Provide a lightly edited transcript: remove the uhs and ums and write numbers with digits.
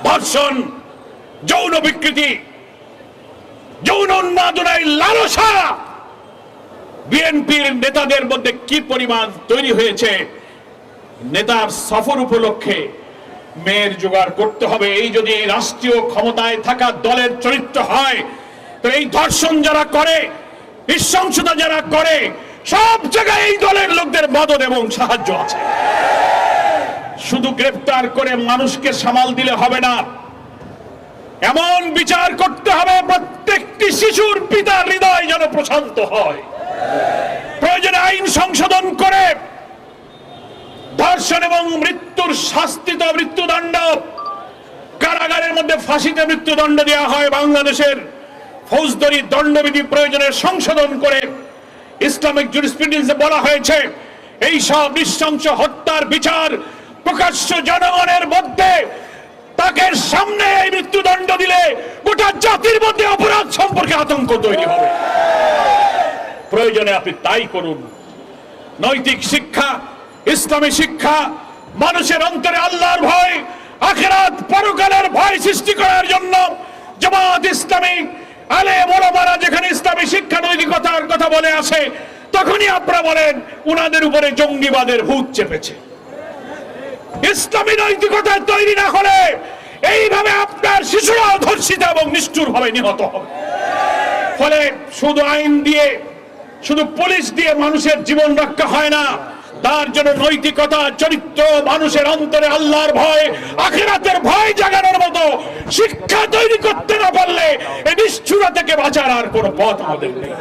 ধর্ষণ, যৌন বিকৃতি, যৌন উন্মাদনায় লালসা বিএনপির নেতাদের মধ্যে কি পরিমাণ তৈরি হয়েছে। নেতার সফর উপলক্ষে মেয়ের জোগাড় করতে হবে। এই যদি রাষ্ট্রীয় ক্ষমতায় থাকা দলের চরিত্র হয়, তো এই ধর্ষণ যারা করে, নৃশংসতা যারা করে, সব জায়গায় এই দলের লোকদের মদত এবং সাহায্য আছে। শুধু গ্রেফতার করে মানুষকে সামাল দিলে হবে না, এমন বিচার করতে হবে প্রত্যেকটি শিশুর পিতার হৃদয় যেন প্রশান্ত হয়। প্রয়োজনে আইন সংশোধন করে ধর্ষণ এবং মৃত্যুর শাস্তিত মৃত্যুদণ্ড, কারাগারের মধ্যে ফাঁসিতে মৃত্যুদণ্ড দেওয়া হয়। বাংলাদেশের ফৌজদারি দণ্ডবিধি প্রয়োজনে সংশোধন করে ইসলামিক জুরিসপ্রুডেন্সে বলা হয়েছে এই সব নৃশংস হত্যার বিচার প্রকাশ্য জনগণের মধ্যে, তাকে সামনে এই মৃত্যুদণ্ড দিলে গোটা জাতির মধ্যে অপরাধ সম্পর্কে আতঙ্ক তৈরি হবে। প্রয়োজনে আপনি তাই করুন। নৈতিক শিক্ষা, ইসলামী শিক্ষা, মানুষের অন্তরে আল্লাহর ভয়, আখিরাত পরকালের ভয় সৃষ্টি করার জন্য জামাত ইসলামী আলেম ওলামারা যেখানে ইসলামী শিক্ষা নৈতিকতার কথা বলে আসে, তখনই আপনারা বলেন উনাদের উপরে জঙ্গিবাদের ভূত চেপেছে। ইসলামী নৈতিকতা তৈরি না হলে এইভাবে আপনার শিশুরাও ধর্ষিত এবং নিষ্ঠুর ভাবে নিহত হবে। ফলে শুধু আইন দিয়ে, শুধু পুলিশ দিয়ে মানুষের জীবন রক্ষা হয় না। তার জন্য নৈতিকতা, চরিত্র, মানুষের অন্তরে আল্লাহর ভয়, আখিরাতের ভয় জাগানোর মতো শিক্ষা তৈরি করতে না পারলে এই নিষ্ঠুরতা থেকে বাঁচার আর কোনো পথ আমাদের নেই।